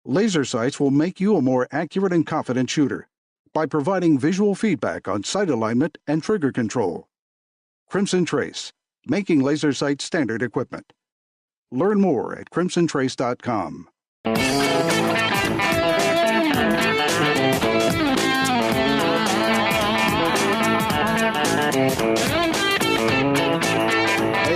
Laser sights will make you a more accurate and confident shooter by providing visual feedback on sight alignment and trigger control. Crimson Trace, making laser sights standard equipment. Learn more at crimsontrace.com. Hey,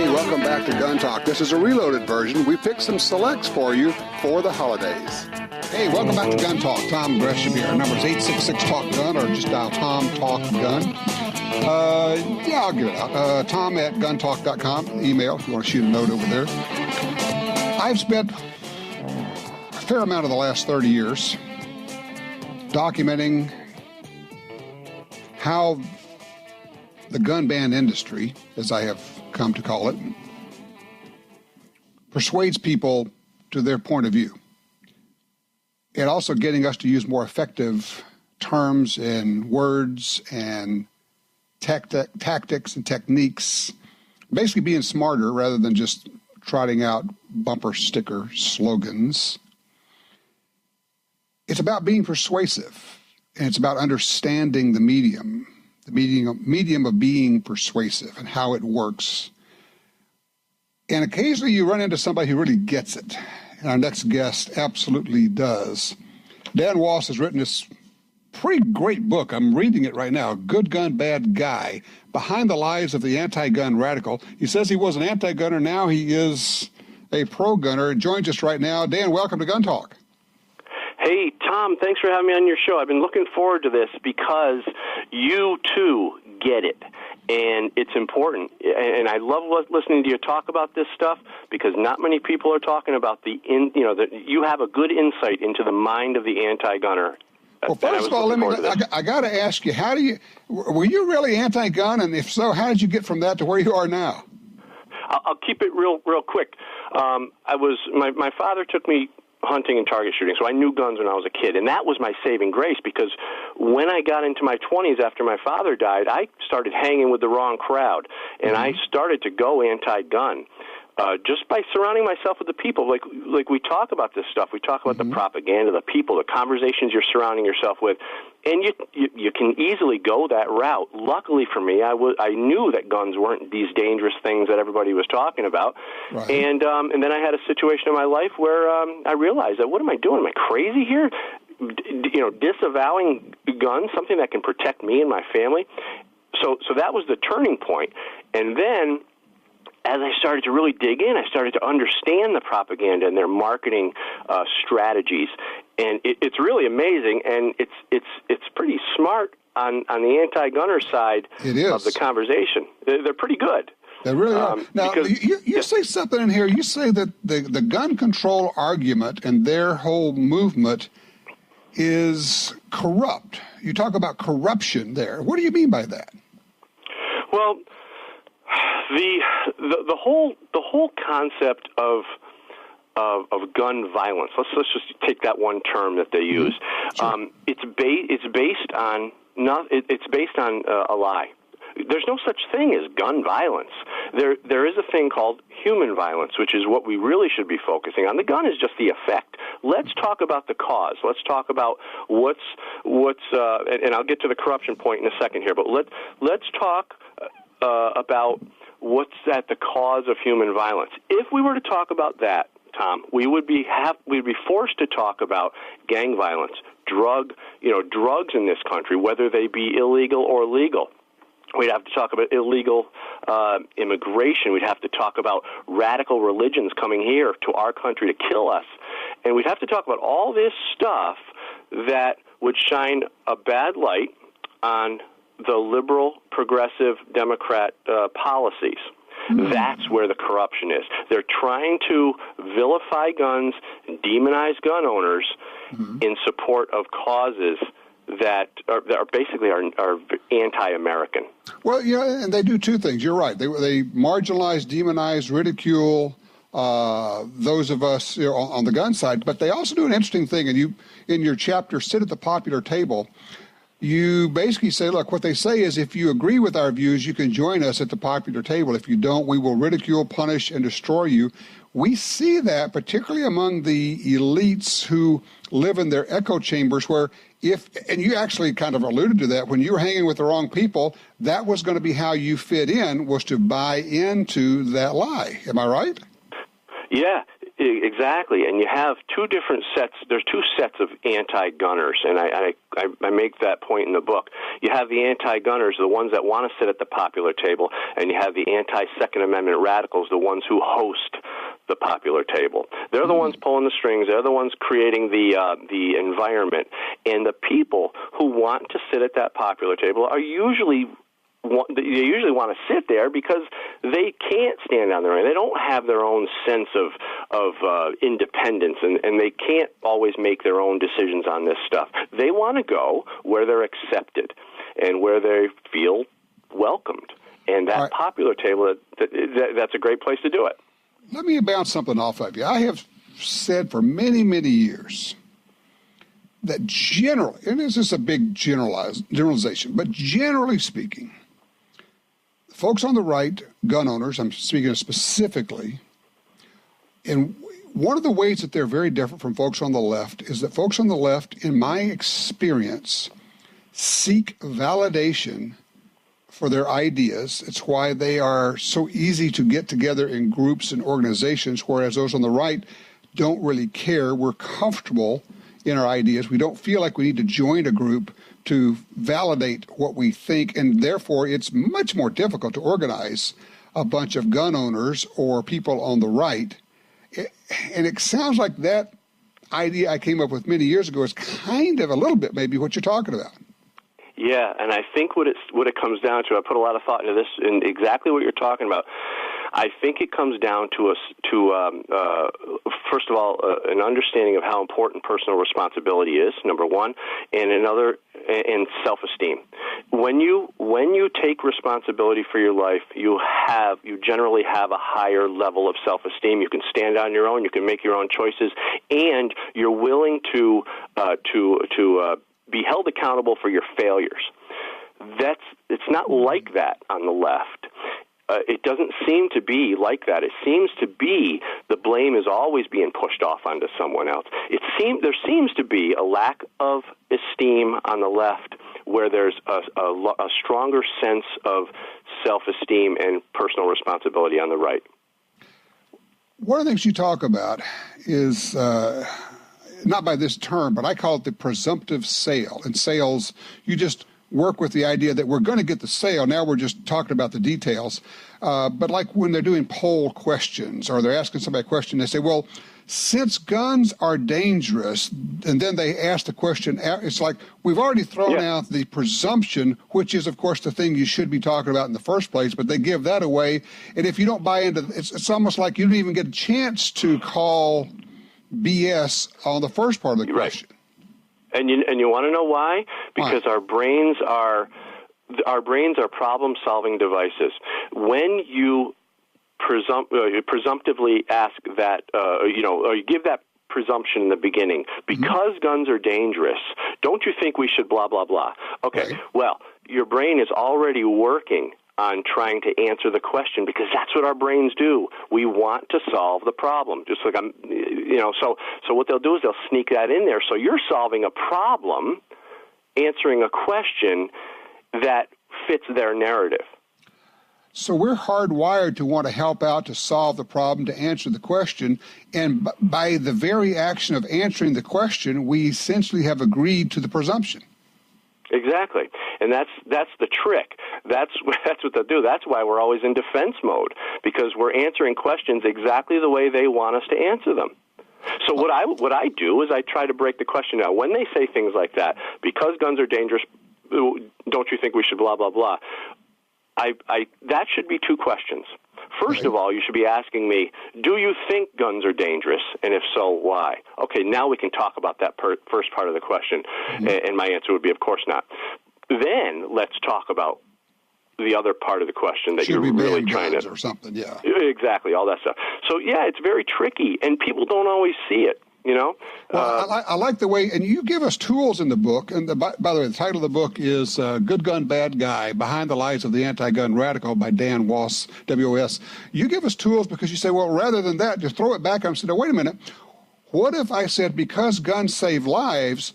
welcome back to Gun Talk. This is a reloaded version. We picked some selects for you for the holidays. Hey, welcome back to Gun Talk. Tom Gresham here. Our number is 866-TALK-GUN, or just dial Tom Talk Gun. I'll give it out. Tom at guntalk.com. Email if you want to shoot a note over there. I've spent a fair amount of the last 30 years documenting how the gun ban industry, as I have come to call it, persuades people to their point of view. And also getting us to use more effective terms and words and tactics and techniques, basically being smarter rather than just trotting out bumper sticker slogans. It's about being persuasive, and it's about understanding the medium of being persuasive and how it works. And occasionally you run into somebody who really gets it, and our next guest absolutely does. Dan Wos has written this pretty great book. I'm reading it right now, Good Gun, Bad Guy, Behind the Lies of the Anti-Gun Radical. He says he was an anti-gunner, now he is a pro-gunner, and joins us right now. Dan, welcome to Gun Talk. Hey, Tom, thanks for having me on your show. I've been looking forward to this because you, too, get it, and it's important. And I love listening to you talk about this stuff because not many people are talking about you have a good insight into the mind of the anti-gunner. Well, first of all, I got to ask you, were you really anti-gun? And if so, how did you get from that to where you are now? I'll keep it real quick. My father took me hunting and target shooting, so I knew guns when I was a kid, and that was my saving grace because when I got into my 20s after my father died, I started hanging with the wrong crowd, and I started to go anti-gun. Just by surrounding myself with the people, like we talk about this stuff. We talk about the propaganda, the people, the conversations you're surrounding yourself with, and you can easily go that route. Luckily for me, I knew that guns weren't these dangerous things that everybody was talking about, right. And then I had a situation in my life where I realized that what am I doing? Am I crazy here? Disavowing guns, something that can protect me and my family. So that was the turning point, and then as I started to really dig in, I started to understand the propaganda and their marketing strategies, and it's really amazing, and it's pretty smart on the anti-gunner side of the conversation. They're pretty good. They really are. Now, you say something in here. You say that the gun control argument and their whole movement is corrupt. You talk about corruption there. What do you mean by that? Well, the whole concept of gun violence. Let's just take that one term that they use. Sure. It's based on a lie. There's no such thing as gun violence. There is a thing called human violence, which is what we really should be focusing on. The gun is just the effect. Let's talk about the cause. Let's talk about what's and I'll get to the corruption point in a second here. But let's talk about what's at the cause of human violence. If we were to talk about that, Tom, we'd be forced to talk about gang violence, drugs in this country, whether they be illegal or legal. We'd have to talk about illegal immigration. We'd have to talk about radical religions coming here to our country to kill us. And we'd have to talk about all this stuff that would shine a bad light on the liberal, progressive, Democrat policies. That's where the corruption is. They're trying to vilify guns, demonize gun owners in support of causes that are basically anti-American. Well, and they do two things. You're right. They marginalize, demonize, ridicule those of us on the gun side, but they also do an interesting thing. And you, in your chapter, Sit at the Popular Table, you basically say, look, what they say is if you agree with our views, you can join us at the popular table. If you don't, we will ridicule, punish, and destroy you. we see that particularly among the elites who live in their echo chambers where and you actually kind of alluded to that, when you were hanging with the wrong people, that was going to be how you fit in, was to buy into that lie. Am I right? Yeah, exactly. And you have two different sets. There's two sets of anti-gunners, and I make that point in the book. You have the anti-gunners, the ones that want to sit at the popular table, and you have the anti-Second Amendment radicals, the ones who host the popular table. They're the ones pulling the strings. They're the ones creating the environment. And the people who want to sit at that popular table are usually want to sit there because they can't stand on their own. They don't have their own sense of independence, and they can't always make their own decisions on this stuff. They want to go where they're accepted and where they feel welcomed. And that popular table, that's a great place to do it. Let me bounce something off of you. I have said for many, many years that generally, and this is a big generalization, but generally speaking, folks on the right, gun owners, I'm speaking specifically, and one of the ways that they're very different from folks on the left is that folks on the left, in my experience, seek validation for their ideas. It's why they are so easy to get together in groups and organizations, whereas those on the right don't really care. We're comfortable in our ideas. We don't feel like we need to join a group to validate what we think, and therefore it's much more difficult to organize a bunch of gun owners or people on the right. And it sounds like that idea I came up with many years ago is kind of a little bit maybe what you're talking about. Yeah, and I think what it comes down to, I put a lot of thought into this, and exactly what you're talking about. I think it comes down to first of all, an understanding of how important personal responsibility is, number one, and self-esteem. When you take responsibility for your life, you generally have a higher level of self-esteem. You can stand on your own, you can make your own choices, and you're willing to be held accountable for your failures. It's not like that on the left. It doesn't seem to be like that. It seems to be the blame is always being pushed off onto someone else. There seems to be a lack of esteem on the left, where there's a stronger sense of self-esteem and personal responsibility on the right. One of the things you talk about is, not by this term, but I call it the presumptive sale. In sales, you just work with the idea that we're going to get the sale. Now we're just talking about the details. But like when they're doing poll questions or they're asking somebody a question, they say, well, since guns are dangerous, and then they ask the question, it's like we've already thrown out the presumption, which is, of course, the thing you should be talking about in the first place, but they give that away. And if you don't buy into it, it's almost like you don't even get a chance to call BS on the first part of the question. Right. And you want to know why? Because our brains are problem-solving devices. When you presumptively ask that, or you give that presumption in the beginning, because guns are dangerous, don't you think we should blah, blah, blah? Okay, well, your brain is already working on trying to answer the question, because that's what our brains do. We want to solve the problem. Just like so what they'll do is they'll sneak that in there. So you're solving a problem, answering a question that fits their narrative. So we're hardwired to want to help out, to solve the problem, to answer the question. And by the very action of answering the question, we essentially have agreed to the presumption. Exactly, and that's the trick. That's what they'll do. That's why we're always in defense mode, because we're answering questions exactly the way they want us to answer them. So what I do is I try to break the question down. When they say things like that, because guns are dangerous, don't you think we should blah blah blah? That should be two questions. First of all, you should be asking me, do you think guns are dangerous? And if so, why? Okay, now we can talk about that first part of the question. And my answer would be, of course not. Then let's talk about the other part of the question that you're really trying to... or something, yeah. Exactly, all that stuff. So, yeah, it's very tricky, and people don't always see it. you know? Well, I like the way, and you give us tools in the book, and by the way, the title of the book is Good Gun, Bad Guy, Behind the Lies of the Anti-Gun Radical by Dan Wos, W-O-S. You give us tools because you say, well, rather than that, just throw it back and say, no, wait a minute. What if I said, because guns save lives,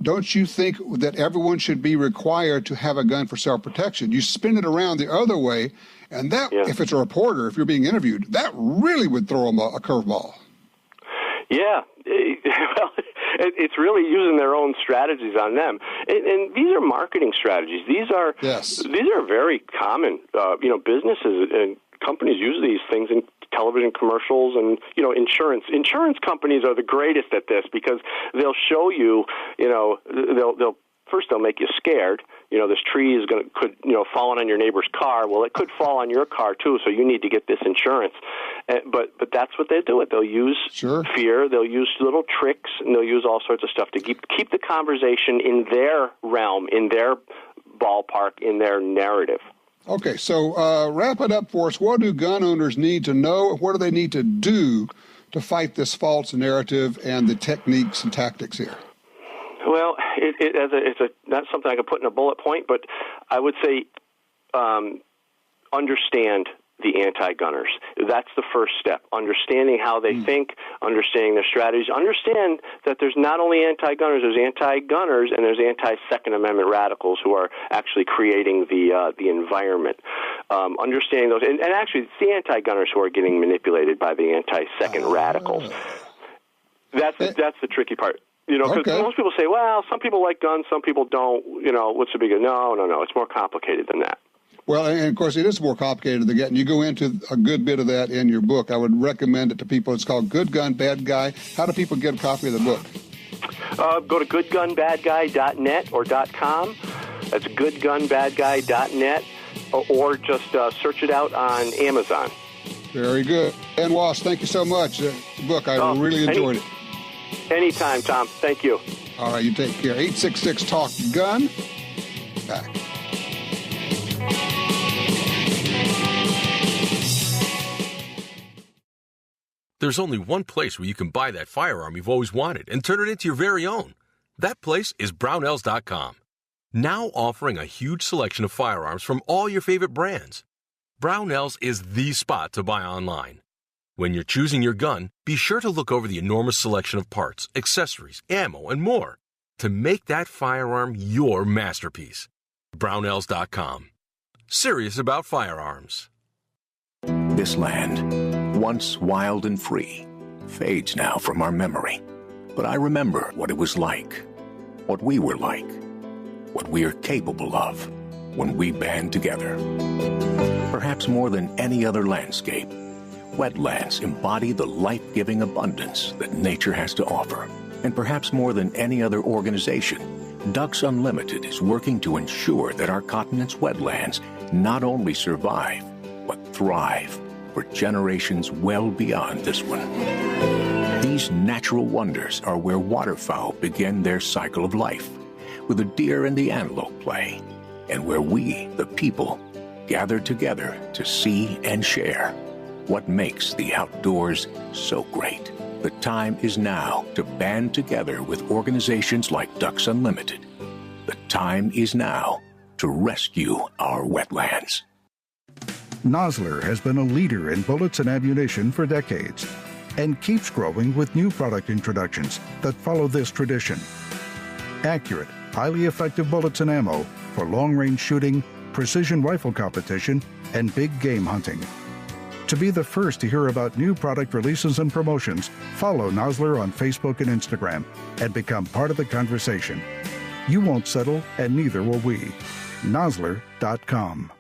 don't you think that everyone should be required to have a gun for self-protection? You spin it around the other way, and that, if it's a reporter, if you're being interviewed, that really would throw them a curveball. Yeah. Well, it's really using their own strategies on them, and these are marketing strategies. These are very common. Businesses and companies use these things in television commercials, and insurance companies are the greatest at this because they'll show you, they'll make you scared. This tree could fall on your neighbor's car. Well, it could fall on your car too, so you need to get this insurance. But that's what they do. They'll use fear. They'll use little tricks, and they'll use all sorts of stuff to keep the conversation in their realm, in their ballpark, in their narrative. Okay, so wrap it up for us. What do gun owners need to know? What do they need to do to fight this false narrative and the techniques and tactics here? Well, it's not something I could put in a bullet point, but I would say understand the anti-gunners. That's the first step. Understanding how they think, understanding their strategies. Understand that there's not only anti-gunners, there's anti-gunners, and there's anti-Second Amendment radicals who are actually creating the environment. Understanding those, and actually it's the anti-gunners who are getting manipulated by the anti-Second radicals. That's the tricky part. Because most people say, well, some people like guns, some people don't. What's the big deal? No. It's more complicated than that. Well, and of course, it is more complicated than that. And you go into a good bit of that in your book. I would recommend it to people. It's called Good Gun, Bad Guy. How do people get a copy of the book? Go to goodgunbadguy.net or .com. That's goodgunbadguy.net, or just search it out on Amazon. Very good. Dan Wos, thank you so much. The book, I really enjoyed it. Anytime, Tom. Thank you. All right, you take care. 866-TALK-GUN. Back. There's only one place where you can buy that firearm you've always wanted and turn it into your very own. That place is Brownells.com. Now offering a huge selection of firearms from all your favorite brands. Brownells is the spot to buy online. When you're choosing your gun, be sure to look over the enormous selection of parts, accessories, ammo, and more to make that firearm your masterpiece. Brownells.com. Serious about firearms. This land, once wild and free, fades now from our memory. But I remember what it was like, what we were like, what we are capable of when we band together. Perhaps more than any other landscape, wetlands embody the life-giving abundance that nature has to offer. And perhaps more than any other organization, Ducks Unlimited is working to ensure that our continent's wetlands not only survive, but thrive for generations well beyond this one. These natural wonders are where waterfowl begin their cycle of life, where the deer and the antelope play, and where we, the people, gather together to see and share what makes the outdoors so great. The time is now to band together with organizations like Ducks Unlimited. The time is now to rescue our wetlands. Nosler has been a leader in bullets and ammunition for decades and keeps growing with new product introductions that follow this tradition. Accurate, highly effective bullets and ammo for long-range shooting, precision rifle competition, and big game hunting. To be the first to hear about new product releases and promotions, follow Nosler on Facebook and Instagram and become part of the conversation. You won't settle, and neither will we. Nosler.com.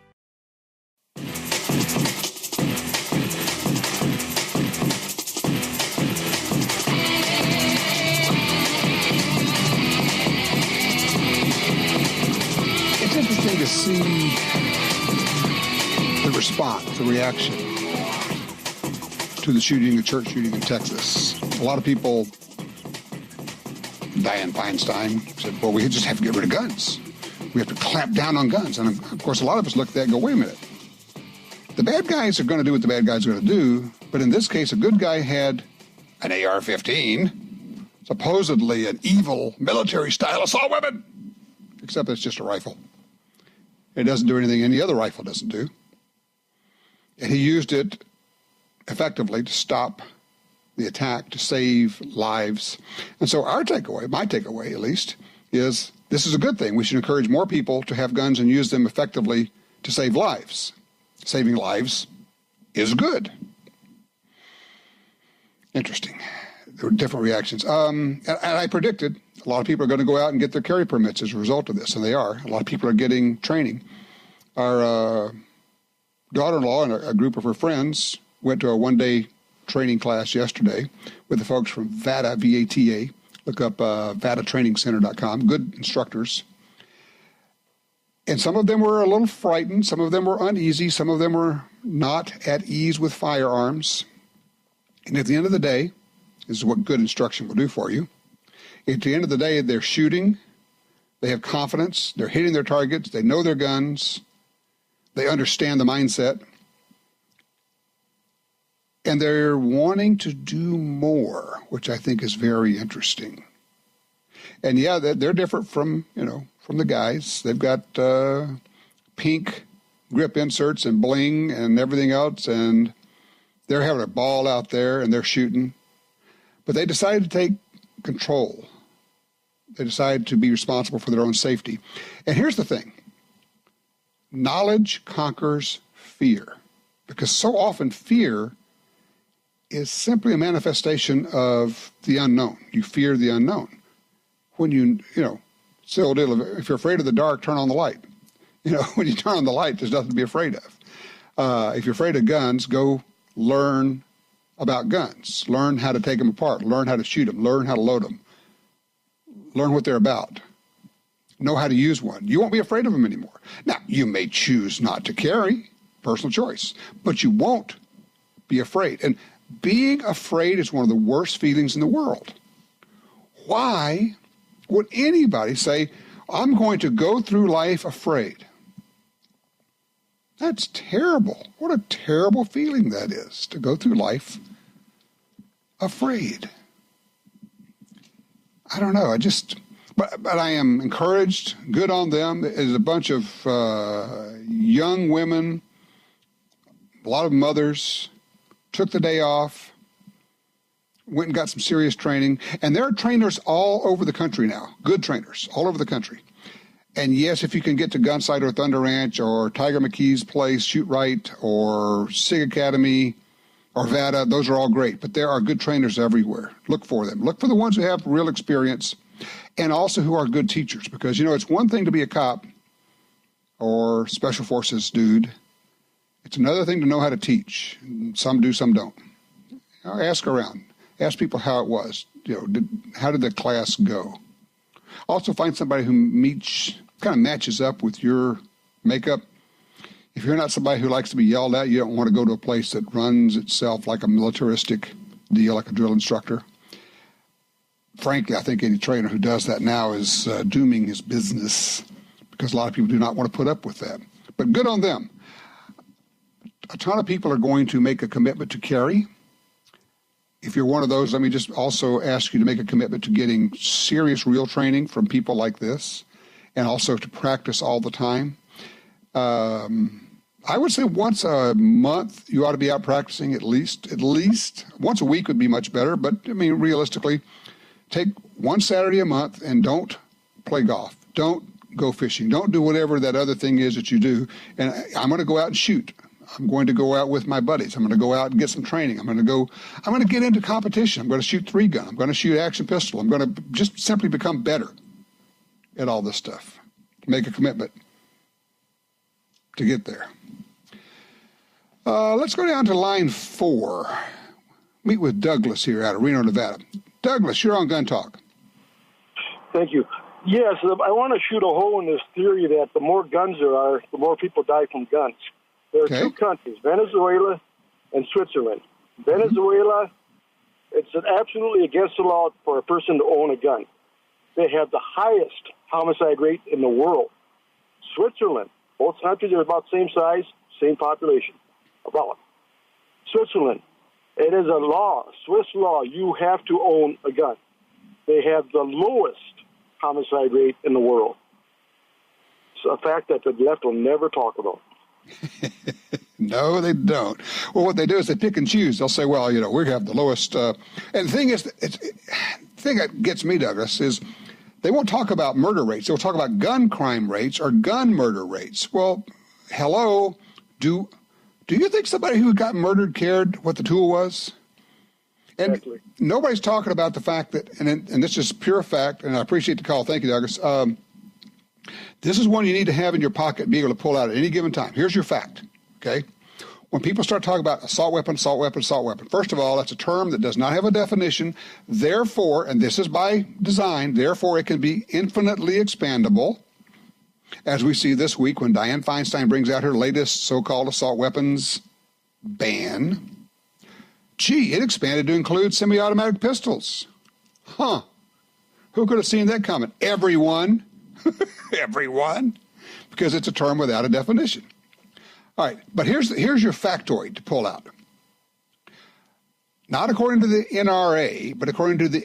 It's interesting to see the response, the reaction to the shooting, the church shooting in Texas. A lot of people, Dianne Feinstein said, well, we just have to get rid of guns. We have to clamp down on guns. And of course, a lot of us look at that and go, wait a minute. The bad guys are going to do what the bad guys are going to do. But in this case, a good guy had an AR-15, supposedly an evil military-style assault weapon, except it's just a rifle. It doesn't do anything any other rifle doesn't do. And he used it effectively to stop the attack, to save lives. And so our takeaway, my takeaway at least, is this is a good thing. We should encourage more people to have guns and use them effectively to save lives. Saving lives is good. Interesting. There were different reactions. And I predicted a lot of people are going to go out and get their carry permits as a result of this, and they are. A lot of people are getting training. Our daughter-in-law and a group of her friends went to a one-day training class yesterday with the folks from VATA, V-A-T-A. Look up VATAtrainingcenter.com. Good instructors. And some of them were a little frightened. Some of them were uneasy. Some of them were not at ease with firearms. And at the end of the day, this is what good instruction will do for you. At the end of the day, they're shooting. They have confidence. They're hitting their targets. They know their guns. They understand the mindset. And they're wanting to do more, which I think is very interesting. And yeah, they're different from the guys. They've got pink grip inserts and bling and everything else, and they're having a ball out there and they're shooting. But they decided to take control. They decided to be responsible for their own safety. And here's the thing. Knowledge conquers fear, because so often fear is simply a manifestation of the unknown. You fear the unknown. When it's the old deal of, if you're afraid of the dark, turn on the light. When you turn on the light, there's nothing to be afraid of. If you're afraid of guns, go learn about guns. Learn how to take them apart. Learn how to shoot them. Learn how to load them. Learn what they're about. Know how to use one. You won't be afraid of them anymore. Now, you may choose not to carry, personal choice, but you won't be afraid. And being afraid is one of the worst feelings in the world. Why would anybody say, I'm going to go through life afraid? That's terrible. What a terrible feeling that is, to go through life afraid. I don't know. But I am encouraged. Good on them. There's a bunch of young women, a lot of mothers, took the day off, went and got some serious training. And there are trainers all over the country now, good trainers all over the country. And yes, if you can get to Gunsight or Thunder Ranch or Tiger McKee's place, Shoot Right, or SIG Academy or VATA, those are all great. But there are good trainers everywhere. Look for them. Look for the ones who have real experience and also who are good teachers. Because, it's one thing to be a cop or special forces dude. It's another thing to know how to teach. Some do, some don't. Ask around. Ask people how it was. How did the class go? Also find somebody who kind of matches up with your makeup. If you're not somebody who likes to be yelled at, you don't want to go to a place that runs itself like a militaristic deal, like a drill instructor. Frankly, I think any trainer who does that now is dooming his business, because a lot of people do not want to put up with that. But good on them. A ton of people are going to make a commitment to carry. If you're one of those, let me just also ask you to make a commitment to getting serious, real training from people like this, and also to practice all the time. I would say once a month you ought to be out practicing at least. Once a week would be much better, but realistically, take one Saturday a month and don't play golf. Don't go fishing. Don't do whatever that other thing is that you do. And I'm going to go out and shoot. I'm going to go out with my buddies. I'm going to go out and get some training. I'm going to get into competition. I'm going to shoot 3-gun. I'm going to shoot action pistol. I'm going to just simply become better at all this stuff. Make a commitment to get there. Let's go down to line 4. Meet with Douglas here out of Reno, Nevada. Douglas, you're on Gun Talk. Thank you. Yes, I want to shoot a hole in this theory that the more guns there are, the more people die from guns. There are two countries, Venezuela and Switzerland. Venezuela, it's absolutely against the law for a person to own a gun. They have the highest homicide rate in the world. Switzerland, both countries are about the same size, same population. About Switzerland, It is a law, Swiss law. You have to own a gun. They have the lowest homicide rate in the world. It's a fact that the left will never talk about. No, they don't. Well, what they do is they pick and choose. They'll say, well, we have the lowest. And the thing is, the thing that gets me, Douglas, is they won't talk about murder rates. They'll talk about gun crime rates or gun murder rates. Well, hello, do you think somebody who got murdered cared what the tool was? And exactly. Nobody's talking about the fact that, and this is pure fact, and I appreciate the call. Thank you, Douglas. This is one you need to have in your pocket, be able to pull out at any given time. Here's your fact, okay? When people start talking about assault weapon, first of all, that's a term that does not have a definition. Therefore, and this is by design, therefore it can be infinitely expandable, as we see this week when Dianne Feinstein brings out her latest so-called assault weapons ban. Gee, it expanded to include semi-automatic pistols. Huh. Who could have seen that coming? Everyone. Everyone. Because it's a term without a definition. All right, but here's your factoid to pull out. Not according to the NRA, but according to the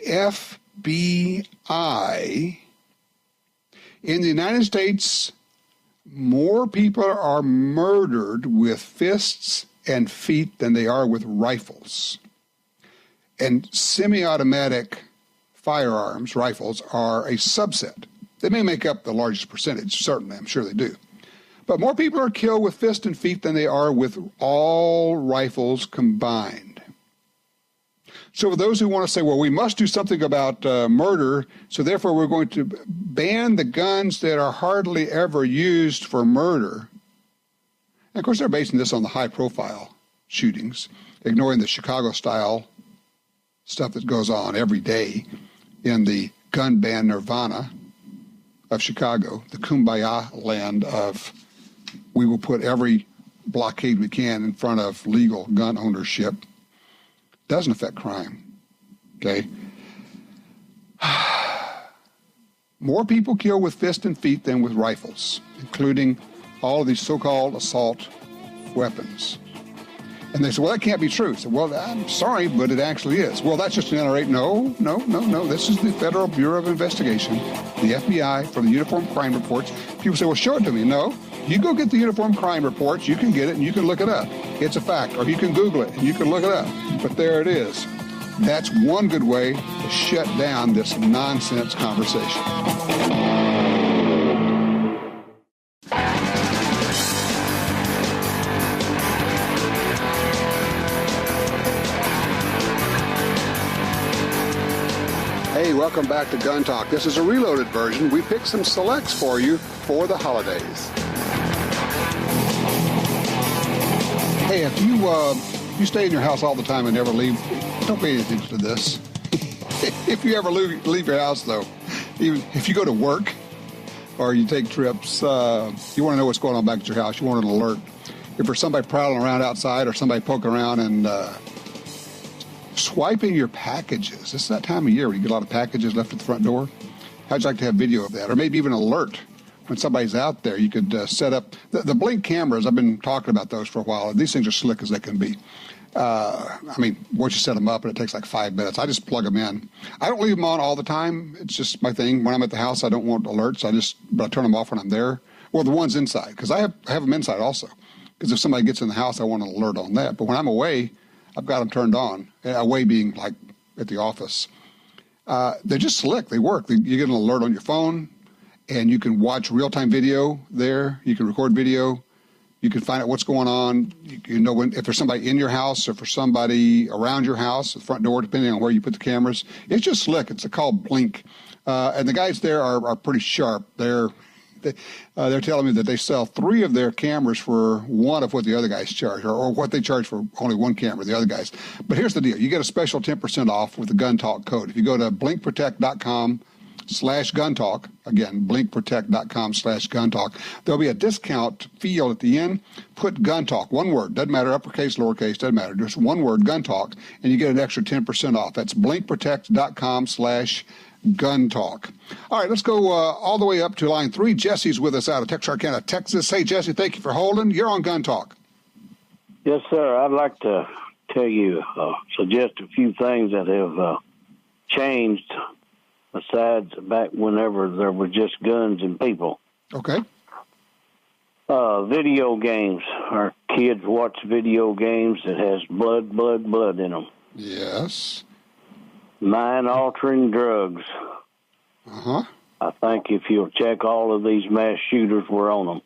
FBI, in the United States, more people are murdered with fists and feet than they are with rifles. And semi-automatic firearms, rifles, are a subset. They may make up the largest percentage, certainly, I'm sure they do. But more people are killed with fist and feet than they are with all rifles combined. So for those who want to say, well, we must do something about murder, so therefore we're going to ban the guns that are hardly ever used for murder. And of course, they're basing this on the high-profile shootings, ignoring the Chicago-style stuff that goes on every day in the gun ban nirvana of Chicago, the kumbaya land of we will put every blockade we can in front of legal gun ownership. Doesn't affect crime, okay? More people kill with fist and feet than with rifles, including all of these so-called assault weapons. And they say, well, that can't be true. I said, well, I'm sorry, but it actually is. Well, that's just an NRA. No. This is the Federal Bureau of Investigation, the FBI, from the Uniform Crime Reports. People say, well, show it to me. No, you go get the Uniform Crime Reports. You can get it, and you can look it up. It's a fact. Or you can Google it, and you can look it up. But there it is. That's one good way to shut down this nonsense conversation. Hey, welcome back to Gun Talk. This is a reloaded version. We picked some selects for you for the holidays. Hey, if you stay in your house all the time and never leave, don't pay attention to this. If you ever leave your house, though, even if you go to work or you take trips, you want to know what's going on back at your house. You want an alert. If there's somebody prowling around outside or somebody poking around and swiping your packages. This is that time of year where you get a lot of packages left at the front door. How'd you like to have video of that? Or maybe even alert when somebody's out there. You could set up the blink cameras. I've been talking about those for a while. These things are slick as they can be. Once you set them up, and it takes like 5 minutes, I just plug them in. I don't leave them on all the time. It's just my thing. When I'm at the house, I don't want alerts. But I turn them off when I'm there. Well, the ones inside, because I have them inside also. Because if somebody gets in the house, I want an alert on that. But when I'm away, I've got them turned on. Away being like at the office. They're just slick. They work. You get an alert on your phone, and you can watch real-time video there. You can record video. You can find out what's going on. You know if there's somebody in your house or for somebody around your house, the front door, depending on where you put the cameras. It's just slick. It's called Blink. And the guys there are pretty sharp. They're telling me that they sell 3 of their cameras for 1 of what the other guys charge, or what they charge for only 1 camera, the other guys. But here's the deal. You get a special 10% off with the Gun Talk code. If you go to blinkprotect.com/Gun Talk, again, blinkprotect.com/Gun Talk, there'll be a discount field at the end. Put Gun Talk, one word, doesn't matter, uppercase, lowercase, doesn't matter, just one word, Gun Talk, and you get an extra 10% off. That's blinkprotect.com/Gun Talk. All right, let's go all the way up to line 3. Jesse's with us out of Texarkana, Texas. Hey, Jesse, thank you for holding. You're on Gun Talk. Yes, sir. I'd like to tell you, suggest a few things that have changed besides back whenever there were just guns and people. Okay. Video games. Our kids watch video games that has blood in them. Yes. Mind-altering drugs. Uh-huh. I think if you'll check, all of these mass shooters were on them.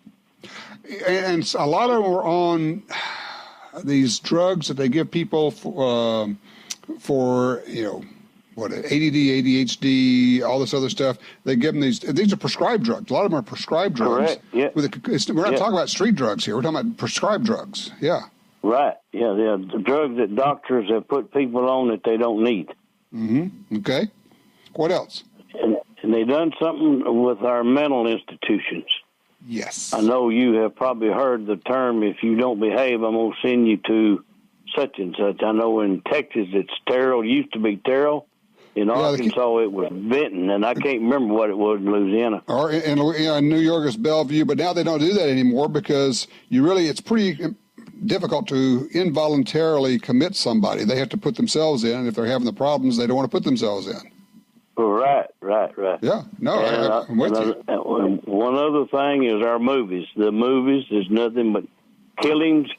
And a lot of them were on these drugs that they give people for ADD, ADHD, all this other stuff. They give them these are prescribed drugs. A lot of them are prescribed drugs. Correct, yeah. We're not talking about street drugs here. We're talking about prescribed drugs. Yeah. Right, yeah. The drugs that doctors have put people on that they don't need. Mm-hmm. Okay. What else? And they done something with our mental institutions. Yes. I know you have probably heard the term, if you don't behave, I'm going to send you to such and such. I know in Texas it's Terrell, used to be Terrell. In Arkansas it was Benton, and I can't remember what it was in Louisiana. Or in New York it's Bellevue, but now they don't do that anymore because it's pretty difficult to involuntarily commit somebody. They have to put themselves in, and if they're having the problems, they don't want to put themselves in. Right. Yeah, no, I'm with you. One other thing is our movies. The movies is nothing but killings.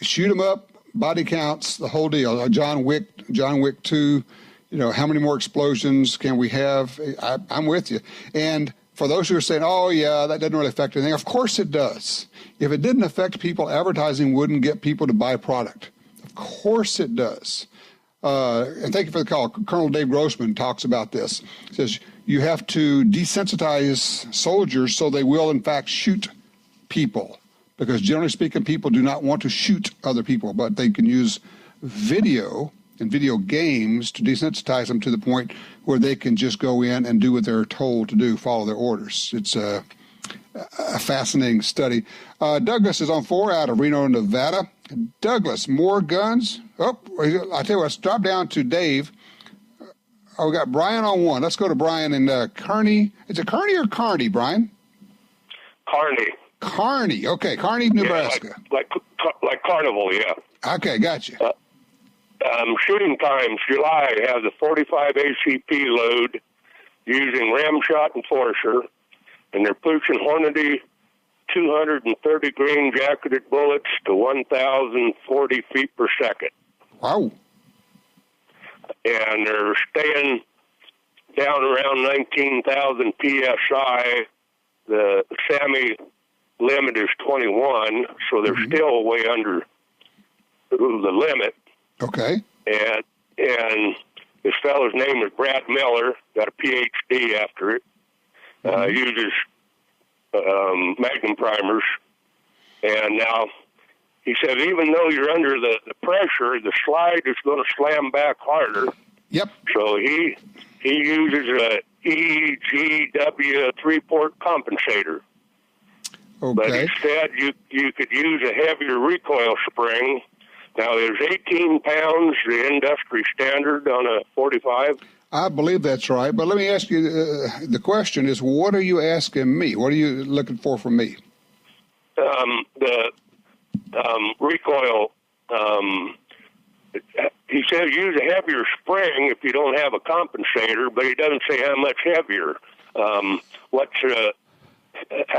Shoot them up, body counts, the whole deal. John Wick 2, how many more explosions can we have? I'm with you. And for those who are saying, oh, yeah, that doesn't really affect anything, of course it does. If it didn't affect people, advertising wouldn't get people to buy product. Of course it does. And thank you for the call. Colonel Dave Grossman talks about this. He says you have to desensitize soldiers so they will, in fact, shoot people. Because generally speaking, people do not want to shoot other people, but they can use video and video games to desensitize them to the point where they can just go in and do what they're told to do, follow their orders. It's a fascinating study. Douglas is on 4 out of Reno, Nevada. Douglas, more guns? Oh, I tell you what, let's drop down to Dave. We got Brian on 1. Let's go to Brian in Kearney. Is it Kearney or Kearney, Brian? Kearney. Okay, Kearney, Nebraska. Yeah, like Carnival, yeah. Okay, gotcha. Shooting times, July has a 45 ACP load using Ramshot Enforcer, and they're pushing Hornady 230 green jacketed bullets to 1,040 feet per second. Wow. And they're staying down around 19,000 PSI. The SAMI limit is 21, so they're still way under the limit. Okay. And this fellow's name is Brad Miller, got a PhD after it. Uses Magnum primers, and now he said even though you're under the pressure, the slide is going to slam back harder. Yep. So he uses a EGW 3-port compensator. Okay. But he said you could use a heavier recoil spring. Now there's 18 pounds, the industry standard on a 45. I believe that's right, but let me ask you, the question is, what are you asking me? What are you looking for from me? The recoil, he says use a heavier spring if you don't have a compensator, but he doesn't say how much heavier. How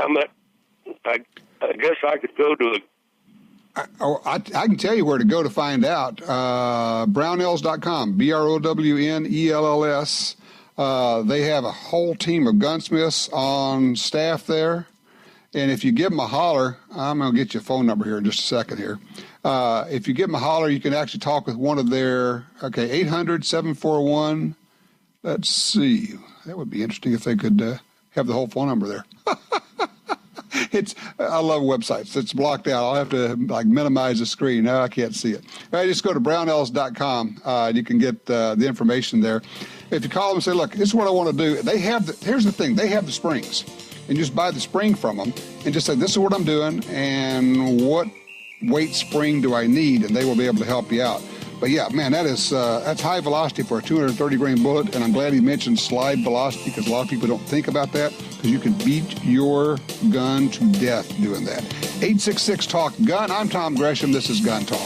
much, I guess I could go to I can tell you where to go to find out. Brownells.com, BROWNELLS. They have a whole team of gunsmiths on staff there. And if you give them a holler, I'm going to get you a phone number here in just a second here. If you give them a holler, you can actually talk with one of their, 800-741. Let's see. That would be interesting if they could have the whole phone number there. I love websites. It's blocked out. I'll have to minimize the screen. Now I can't see it. All right, just go to brownells.com. You can get the information there. If you call them and say, look, this is what I want to do. Here's the thing. They have the springs. And just buy the spring from them and just say, this is what I'm doing and what weight spring do I need? And they will be able to help you out. But yeah, man, that's high velocity for a 230 grain bullet, and I'm glad he mentioned slide velocity because a lot of people don't think about that, because you can beat your gun to death doing that. 866 Talk Gun. I'm Tom Gresham. This is Gun Talk.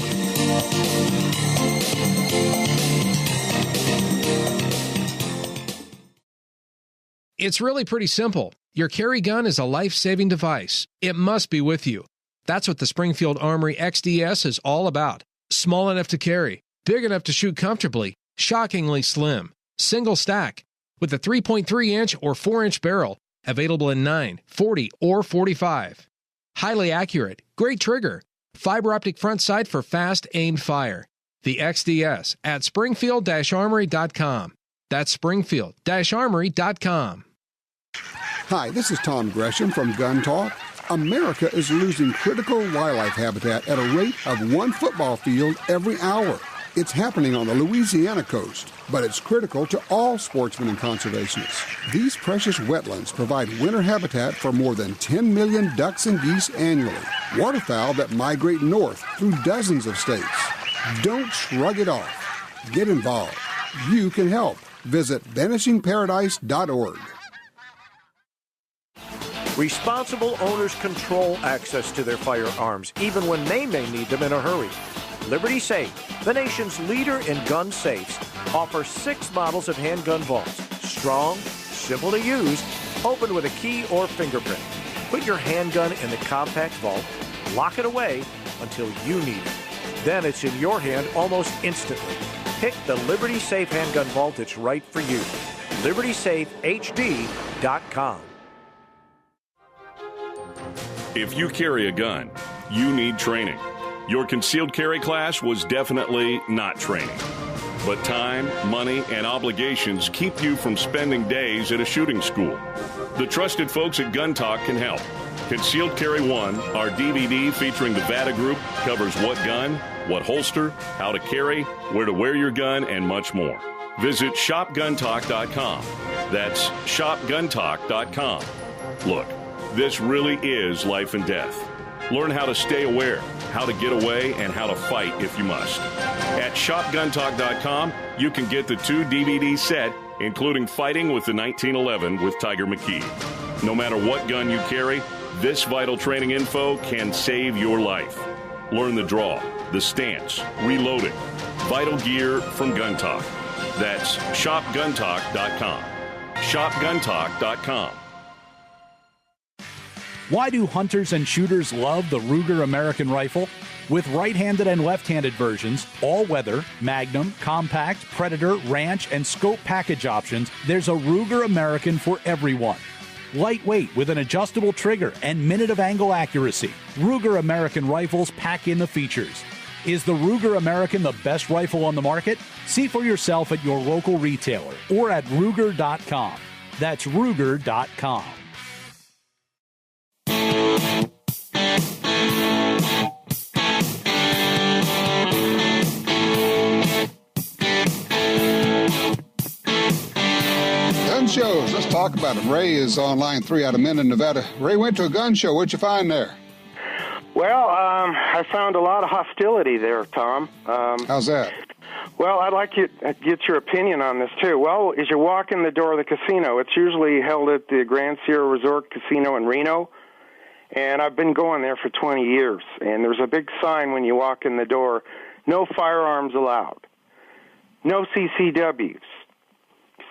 It's really pretty simple. Your carry gun is a life-saving device. It must be with you. That's what the Springfield Armory XDS is all about. Small enough to carry, big enough to shoot comfortably, shockingly slim, single stack, with a 3.3-inch or 4-inch barrel, available in 9, 40, or 45. Highly accurate, great trigger, fiber optic front sight for fast aimed fire. The XDS at springfield-armory.com. That's springfield-armory.com. Hi, this is Tom Gresham from Gun Talk. America is losing critical wildlife habitat at a rate of 1 football field every hour. It's happening on the Louisiana coast, but it's critical to all sportsmen and conservationists. These precious wetlands provide winter habitat for more than 10 million ducks and geese annually, waterfowl that migrate north through dozens of states. Don't shrug it off. Get involved. You can help. Visit vanishingparadise.org. Responsible owners control access to their firearms, even when they may need them in a hurry. Liberty Safe, the nation's leader in gun safes, offers 6 models of handgun vaults. Strong, simple to use, open with a key or fingerprint. Put your handgun in the compact vault, lock it away until you need it. Then it's in your hand almost instantly. Pick the Liberty Safe handgun vault that's right for you. LibertySafeHD.com. If you carry a gun, you need training. Your concealed carry class was definitely not training. But time, money, and obligations keep you from spending days at a shooting school. The trusted folks at Gun Talk can help. Concealed Carry 1, our DVD featuring the VADA Group, covers what gun, what holster, how to carry, where to wear your gun, and much more. Visit shopguntalk.com. That's shopguntalk.com. Look, this really is life and death. Learn how to stay aware, how to get away, and how to fight if you must. At shopguntalk.com, you can get the 2 DVD set, including Fighting with the 1911 with Tiger McKee. No matter what gun you carry, this vital training info can save your life. Learn the draw, the stance, reloading, vital gear from Gun Talk. That's shopguntalk.com. shopguntalk.com. Why do hunters and shooters love the Ruger American Rifle? With right-handed and left-handed versions, all-weather, Magnum, Compact, Predator, Ranch, and Scope package options, there's a Ruger American for everyone. Lightweight with an adjustable trigger and minute of angle accuracy, Ruger American rifles pack in the features. Is the Ruger American the best rifle on the market? See for yourself at your local retailer or at Ruger.com. That's Ruger.com. Gun shows. Let's talk about it. Ray is on line 3 out of Minden, Nevada. Ray went to a gun show. What'd you find there? Well, I found a lot of hostility there, Tom. How's that? Well, I'd like to get your opinion on this, too. Well, as you walk in the door of the casino, it's usually held at the Grand Sierra Resort Casino in Reno, and I've been going there for 20 years. And there's a big sign when you walk in the door, no firearms allowed, no CCWs.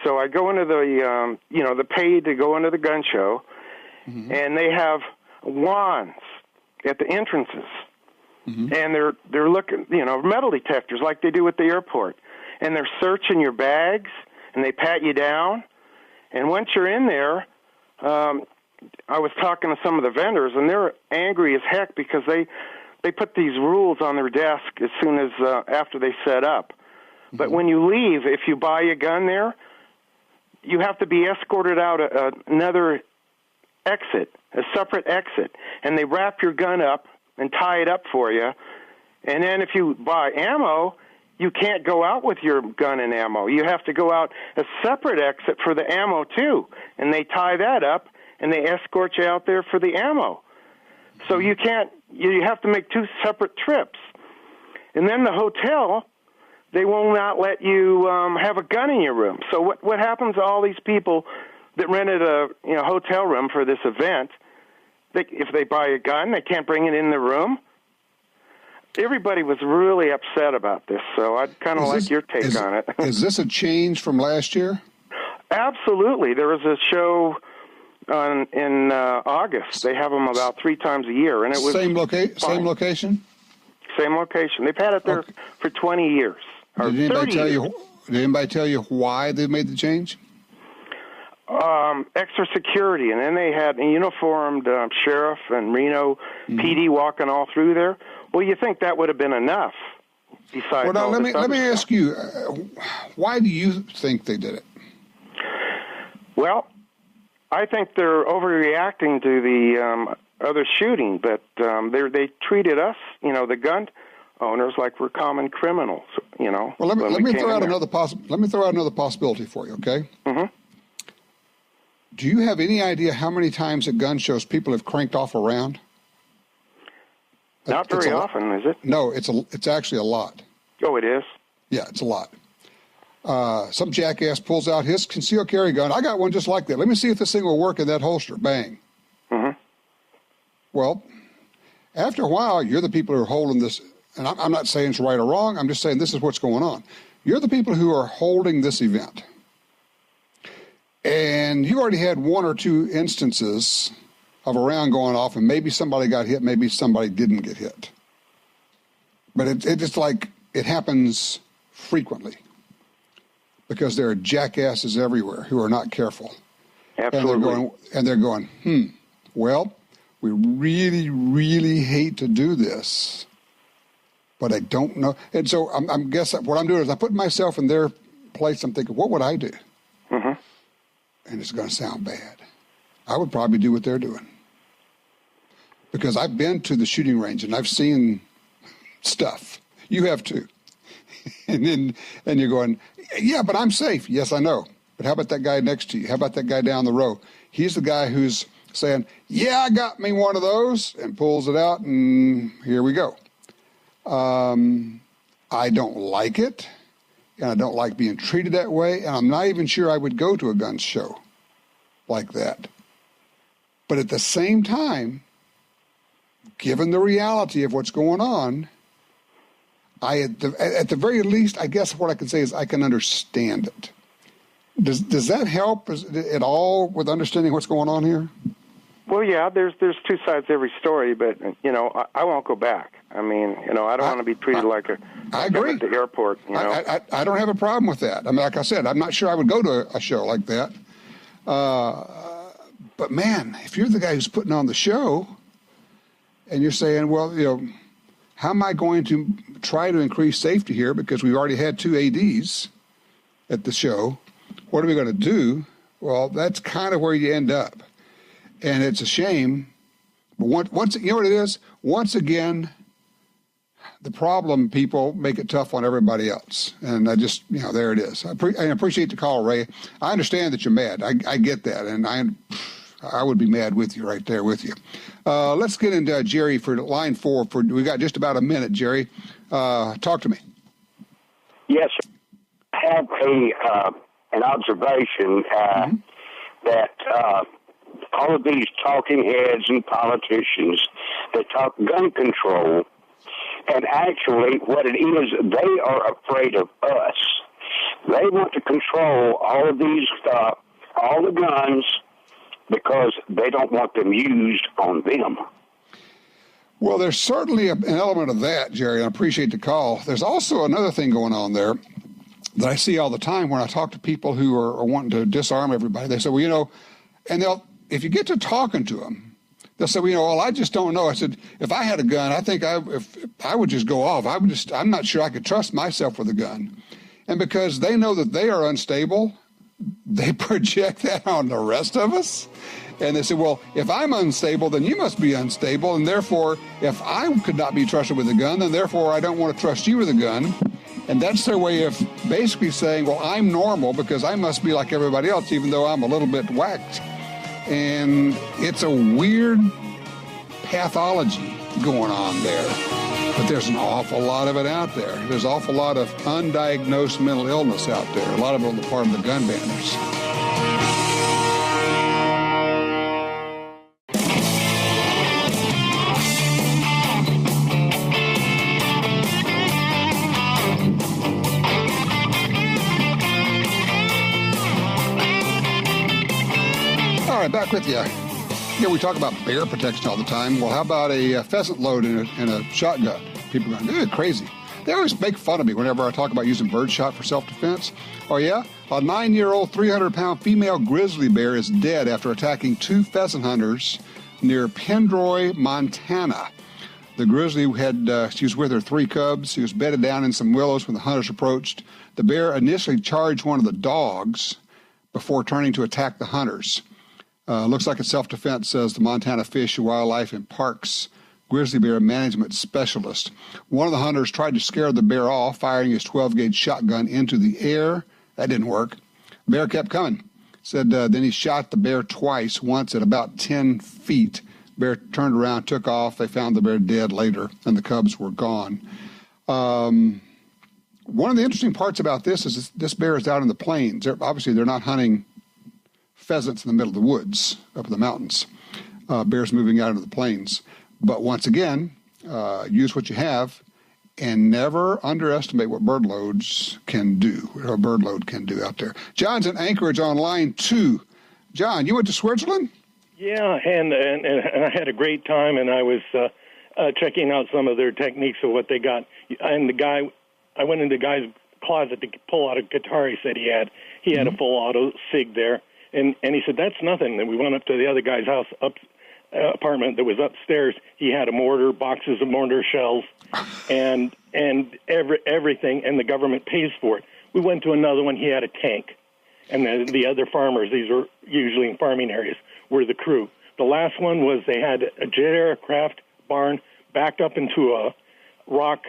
So I go into the, the paid to go into the gun show, and they have wands at the entrances. And they're looking, metal detectors like they do at the airport. And they're searching your bags, and they pat you down. And once you're in there, I was talking to some of the vendors, and they're angry as heck because they put these rules on their desk as soon as after they set up. But when you leave, if you buy a gun there, you have to be escorted out another exit, a separate exit. And they wrap your gun up and tie it up for you. And then if you buy ammo, you can't go out with your gun and ammo. You have to go out a separate exit for the ammo, too. And they tie that up, and they escort you out there for the ammo. So you have to make 2 separate trips. And then the hotel they will not let you have a gun in your room. So what happens to all these people that rented a hotel room for this event? If they buy a gun, they can't bring it in the room. Everybody was really upset about this, so I'd kind of like your take on it. Is this a change from last year? Absolutely. There was a show in August. They have them about 3 times a year, and it was same location. Same location. They've had it there for 20 years. Did anybody tell you why they made the change? Extra security, and then they had a uniformed sheriff and Reno PD walking all through there. Well, you think that would have been enough? Besides, well, now, let me ask you, why do you think they did it? Well, I think they're overreacting to the other shooting, but they treated us, the gun owners, like we're common criminals. Well, let me throw out another possibility for you. Okay. Mm-hmm. Do you have any idea how many times at gun shows people have cranked off a round? Not very often, is it? No, it's actually a lot. Oh, it is? Yeah, it's a lot. Some jackass pulls out his concealed carry gun. I got one just like that. Let me see if this thing will work in that holster. Bang. Mm-hmm. Well, after a while, you're the people who are holding this, and I'm not saying it's right or wrong. I'm just saying this is what's going on. You're the people who are holding this event. And you already had 1 or 2 instances of a round going off, and maybe somebody got hit, maybe somebody didn't get hit. But it's like it happens frequently because there are jackasses everywhere who are not careful. Absolutely. And they're going, well, we really, really hate to do this, but I don't know. And so I'm guessing what I'm doing is I put myself in their place. I'm thinking, what would I do? Mm-hmm. And it's going to sound bad. I would probably do what they're doing. Because I've been to the shooting range and I've seen stuff. You have too. And you're going, yeah, but I'm safe. Yes, I know. But how about that guy next to you? How about that guy down the row? He's the guy who's saying, yeah, I got me one of those, and pulls it out, and here we go. I don't like it. And I don't like being treated that way, and I'm not even sure I would go to a gun show like that. But at the same time, given the reality of what's going on, at the very least, I guess what I can say is I can understand it. Does that help at all with understanding what's going on here? Well, yeah, there's 2 sides to every story, but, I won't go back. I mean, I don't want to be treated like I agree. At the airport, I don't have a problem with that. I mean, like I said, I'm not sure I would go to a show like that. But, man, if you're the guy who's putting on the show and you're saying, well, how am I going to try to increase safety here because we've already had 2 ADs at the show? What are we going to do? Well, that's kind of where you end up. And it's a shame. But once you know what it is? Once again, the problem people make it tough on everybody else. And I just, there it is. I appreciate the call, Ray. I understand that you're mad. I get that. And I would be mad with you right there with you. Let's get into Jerry for line 4. We got just about a minute, Jerry. Talk to me. Yes, sir. I have an observation that all of these talking heads and politicians that talk gun control, and actually what it is, they are afraid of us. They want to control all of these, all the guns, because they don't want them used on them. Well, there's certainly an element of that, Jerry. I appreciate the call. There's also another thing going on there that I see all the time when I talk to people who are wanting to disarm everybody. They say, well, and if you get to talking to them, they'll say, well, I just don't know. I said, if I had a gun, I think if I would just go off. I'm not sure I could trust myself with a gun. And because they know that they are unstable, they project that on the rest of us. And they say, well, if I'm unstable, then you must be unstable. And therefore, if I could not be trusted with a gun, then therefore I don't want to trust you with a gun. And that's their way of basically saying, well, I'm normal because I must be like everybody else, even though I'm a little bit whacked. And it's a weird pathology going on there. But there's an awful lot of it out there. There's an awful lot of undiagnosed mental illness out there. A lot of it on the part of the gun banners. All right, back with you. Yeah, we talk about bear protection all the time. Well, how about a pheasant load in a shotgun? People are going, crazy. They always make fun of me whenever I talk about using birdshot for self-defense. Oh, yeah? A 9-year-old, 300-pound female grizzly bear is dead after attacking 2 pheasant hunters near Pendroy, Montana. The grizzly she was with her 3 cubs. She was bedded down in some willows when the hunters approached. The bear initially charged one of the dogs before turning to attack the hunters. Looks like it's self-defense, says the Montana Fish, Wildlife, and Parks grizzly bear management specialist. One of the hunters tried to scare the bear off, firing his 12-gauge shotgun into the air. That didn't work. The bear kept coming. Said then he shot the bear twice, once at about 10 feet. Bear turned around, took off. They found the bear dead later, and the cubs were gone. One of the interesting parts about this is this bear is out in the plains. Obviously, they're not hunting pheasants in the middle of the woods, up in the mountains. Bears moving out into the plains. But once again, use what you have and never underestimate what bird loads can do, or a bird load can do out there. John's in Anchorage on line 2. John, you went to Switzerland? Yeah, and I had a great time, and I was checking out some of their techniques of what they got. And I went into the guy's closet to pull out a guitar he said he had. He had a full auto SIG there. And he said, that's nothing. And we went up to the other guy's house, apartment that was upstairs. He had a mortar, boxes of mortar shells, and everything, and the government pays for it. We went to another one. He had a tank. And the other farmers, these were usually in farming areas, were the crew. The last one was they had a jet aircraft barn backed up into a rock,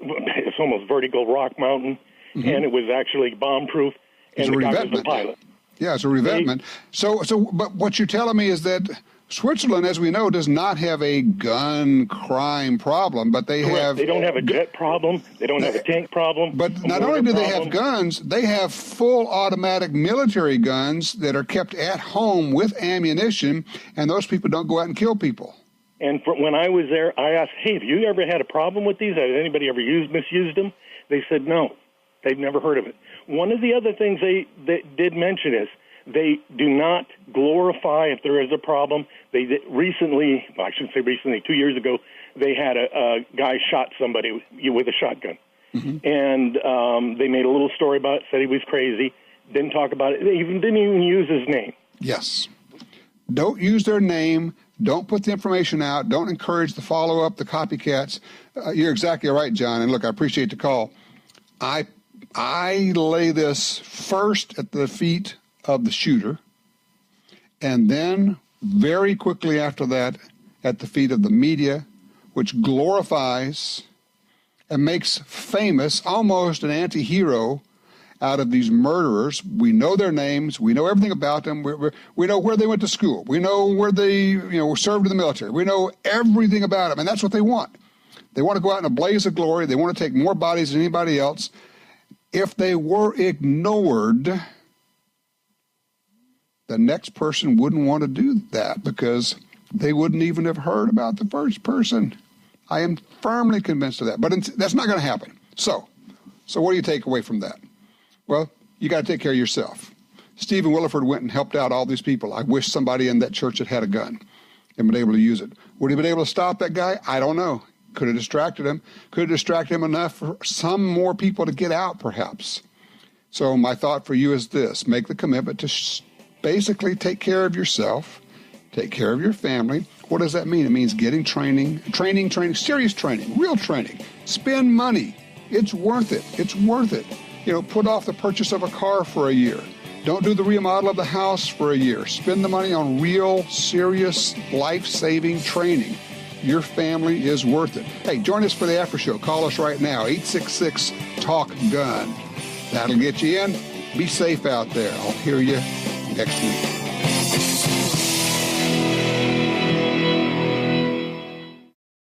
it's almost vertical rock mountain, and it was actually bomb-proof, and the guy was a pilot. Yeah, it's a revetment. But what you're telling me is that Switzerland, as we know, does not have a gun crime problem, but they have... They don't have a jet problem. They don't have a tank problem. But not only do they have guns, they have full automatic military guns that are kept at home with ammunition, and those people don't go out and kill people. And when I was there, I asked, hey, have you ever had a problem with these? Has anybody ever misused them? They said no. They've never heard of it. One of the other things they did mention is they do not glorify if there is a problem. They recently, well, I shouldn't say recently, 2 years ago, they had a guy shot somebody with a shotgun. And they made a little story about it, said he was crazy, didn't talk about it. They didn't even use his name. Yes. Don't use their name. Don't put the information out. Don't encourage the follow-up, the copycats. You're exactly right, John. And look, I appreciate the call. I lay this first at the feet of the shooter, and then very quickly after that at the feet of the media, which glorifies and makes famous almost an anti-hero out of these murderers. We know their names. We know everything about them. We know where they went to school. We know where they served in the military. We know everything about them, and that's what they want. They want to go out in a blaze of glory. They want to take more bodies than anybody else. If they were ignored, the next person wouldn't want to do that because they wouldn't even have heard about the first person. I am firmly convinced of that. But that's not going to happen. So what do you take away from that? Well, you got to take care of yourself. Stephen Williford went and helped out all these people. I wish somebody in that church had a gun and been able to use it. Would he have been able to stop that guy? I don't know. Could have distracted him. Could have distracted him enough for some more people to get out, perhaps. So my thought for you is this. Make the commitment to basically take care of yourself, take care of your family. What does that mean? It means getting training, serious training, real training. Spend money. It's worth it. It's worth it. Put off the purchase of a car for a year. Don't do the remodel of the house for a year. Spend the money on real, serious, life-saving training. Your family is worth it. Hey, join us for the after show. Call us right now, 866-TALK-GUN. That'll get you in. Be safe out there. I'll hear you next week.